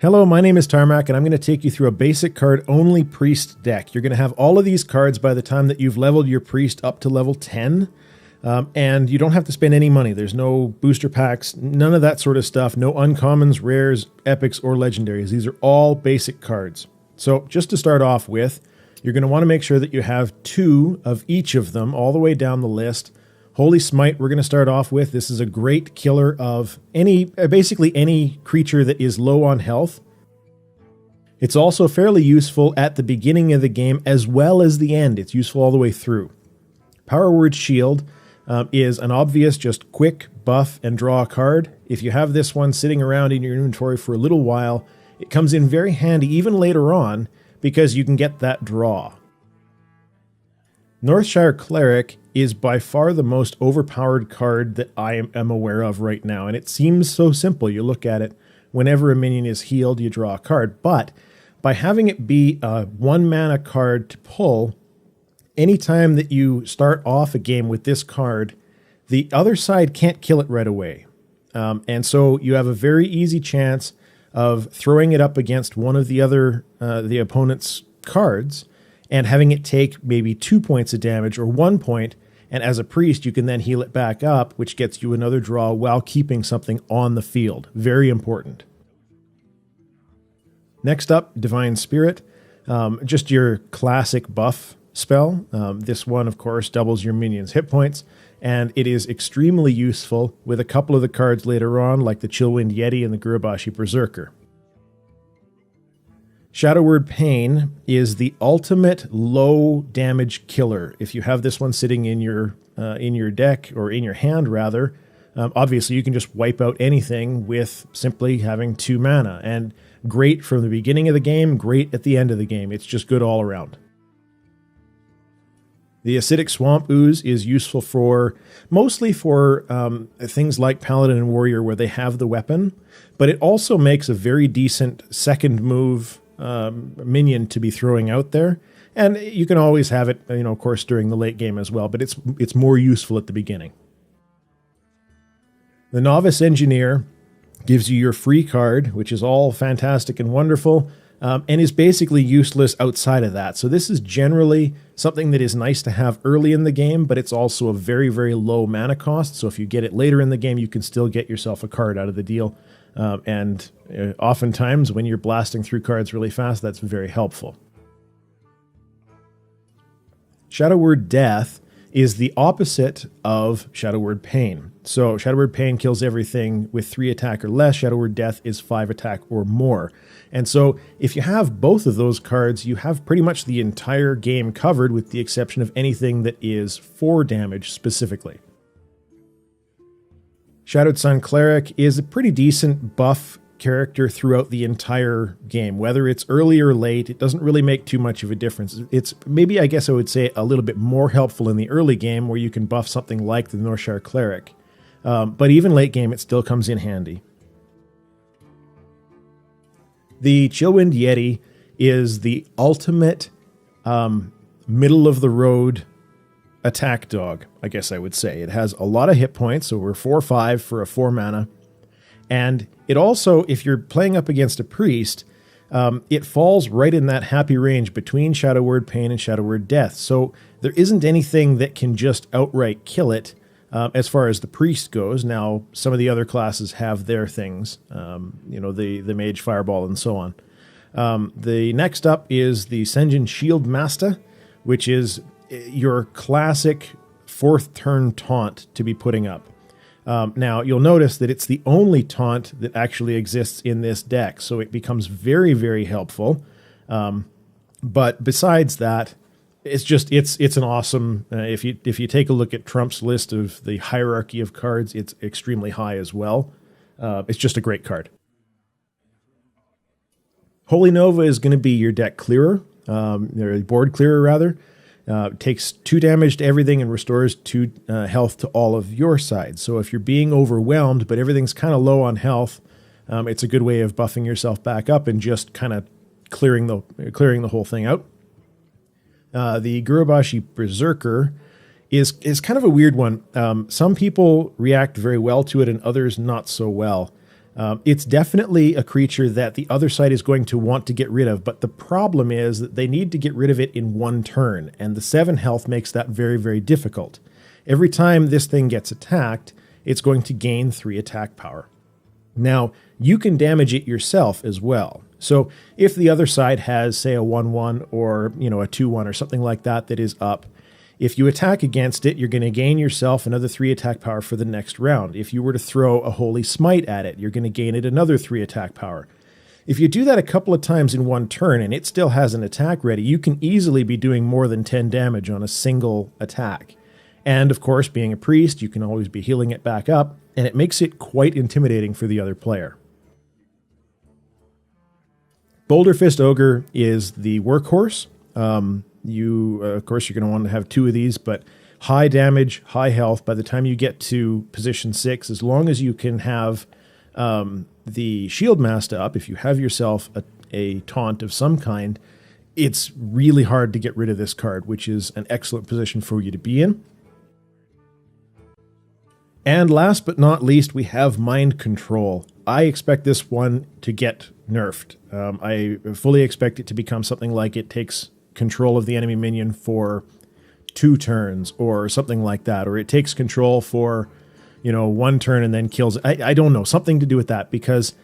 Hello, my name is Tarmack, and I'm going to take you through a basic card-only priest deck. You're going to have all of these cards by the time that you've leveled your priest up to level 10, and you don't have to spend any money. There's no booster packs, none of that sort of stuff, no uncommons, rares, epics, or legendaries. These are all basic cards. So just to start off with, you're going to want to make sure that you have 2 of each of them all the way down the list. Holy Smite, we're going to start off with. This is a great killer of basically any creature that is low on health. It's also fairly useful at the beginning of the game as well as the end. It's useful all the way through. Power Word Shield is an obvious, just quick buff and draw a card. If you have this one sitting around in your inventory for a little while, it comes in very handy even later on because you can get that draw. Northshire Cleric is by far the most overpowered card that I am aware of right now, and it seems so simple. You look at it, whenever a minion is healed, you draw a card, but by having it be a 1-mana card to pull, anytime that you start off a game with this card, the other side can't kill it right away. And so you have a very easy chance of throwing it up against one of the other, the opponent's cards, and having it take maybe 2 points of damage or 1 point, and as a priest, you can then heal it back up, which gets you another draw while keeping something on the field. Very important. Next up, Divine Spirit. Just your classic buff spell. This one, of course, doubles your minions' hit points, and it is extremely useful with a couple of the cards later on, like the Chillwind Yeti and the Gurubashi Berserker. Shadow Word Pain is the ultimate low damage killer. If you have this one sitting in your deck, or in your hand rather, obviously you can just wipe out anything with simply having 2 mana. And great from the beginning of the game, great at the end of the game. It's just good all around. The Acidic Swamp Ooze is useful mostly for things like Paladin and Warrior where they have the weapon, but it also makes a very decent second move minion to be throwing out there, and you can always have it, of course, during the late game as well, but it's more useful at the beginning. The Novice Engineer gives you your free card, which is all fantastic and wonderful, and is basically useless outside of that. So this is generally something that is nice to have early in the game, but it's also a very, very low mana cost. So if you get it later in the game, you can still get yourself a card out of the deal. And oftentimes when you're blasting through cards really fast, that's very helpful. Shadow Word Death is the opposite of Shadow Word Pain. So Shadow Word Pain kills everything with 3 attack or less. Shadow Word Death is 5 attack or more. And so if you have both of those cards, you have pretty much the entire game covered with the exception of anything that is 4 damage specifically. Shadowed Sun Cleric is a pretty decent buff character throughout the entire game. Whether it's early or late, it doesn't really make too much of a difference. It's maybe, I guess I would say, a little bit more helpful in the early game where you can buff something like the Northshire Cleric. But even late game, it still comes in handy. The Chillwind Yeti is the ultimate middle-of-the-road attack dog, I guess I would say. It has a lot of hit points, so we're 4/5 for a 4 mana. And it also, if you're playing up against a priest, it falls right in that happy range between Shadow Word Pain and Shadow Word Death. So there isn't anything that can just outright kill it as far as the priest goes. Now, some of the other classes have their things, the Mage Fireball and so on. The next up is the Sen'jin Shieldmasta, which is your classic 4th turn taunt to be putting up. Now, you'll notice that it's the only taunt that actually exists in this deck, so it becomes very, very helpful. But besides that, it's an awesome. If you take a look at Trump's list of the hierarchy of cards, it's extremely high as well. It's just a great card. Holy Nova is going to be your deck clearer, or board clearer rather. Takes 2 damage to everything and restores 2 health to all of your sides. So if you're being overwhelmed, but everything's kind of low on health, it's a good way of buffing yourself back up and just kind of clearing the whole thing out. The Gurubashi Berserker is kind of a weird one. Some people react very well to it and others not so well. It's definitely a creature that the other side is going to want to get rid of, but the problem is that they need to get rid of it in one turn, and the 7 health makes that very, very difficult. Every time this thing gets attacked, it's going to gain 3 attack power. Now, you can damage it yourself as well. So if the other side has, say, a 1-1 or a 2-1 or something like that that is up, if you attack against it, you're going to gain yourself another 3 attack power for the next round. If you were to throw a Holy Smite at it, you're going to gain it another 3 attack power. If you do that a couple of times in one turn and it still has an attack ready, you can easily be doing more than 10 damage on a single attack. And of course, being a priest, you can always be healing it back up, and it makes it quite intimidating for the other player. Boulderfist Ogre is the workhorse. Of course, you're going to want to have 2 of these, but high damage, high health. By the time you get to position 6, as long as you can have the Shieldmasta up, if you have yourself a taunt of some kind, it's really hard to get rid of this card, which is an excellent position for you to be in. And last but not least, we have Mind Control. I expect this one to get nerfed. I fully expect it to become something like it takes control of the enemy minion for 2 turns or something like that, or it takes control for 1 turn and then kills it. I don't know, something to do with that, because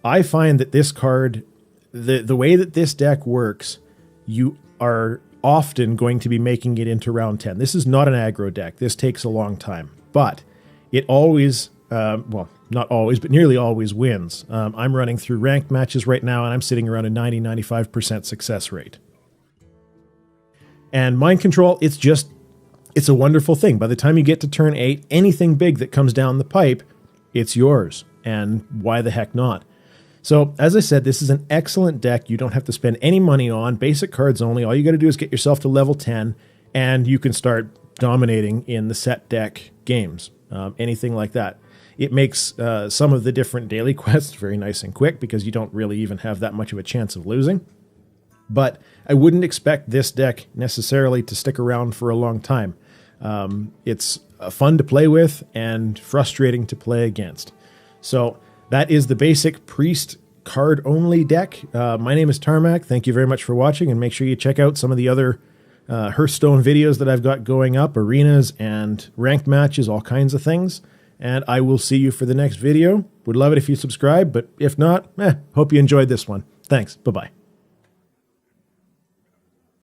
I find that this card, the way that this deck works, you are often going to be making it into round 10. This is not an aggro deck. This takes a long time, but it always, well, not always, but nearly always wins. I'm running through ranked matches right now, and I'm sitting around a 90-95% success rate. And Mind Control, it's a wonderful thing. By the time you get to turn 8, anything big that comes down the pipe, it's yours. And why the heck not? So, as I said, this is an excellent deck you don't have to spend any money on. Basic cards only. All you got to do is get yourself to level 10, and you can start dominating in the set deck games. Anything like that. It makes some of the different daily quests very nice and quick, because you don't really even have that much of a chance of losing. But I wouldn't expect this deck necessarily to stick around for a long time. It's fun to play with and frustrating to play against. So that is the basic priest card-only deck. My name is Tarmack. Thank you very much for watching, and make sure you check out some of the other Hearthstone videos that I've got going up, arenas and ranked matches, all kinds of things. And I will see you for the next video. Would love it if you subscribe, but if not, hope you enjoyed this one. Thanks. Bye-bye.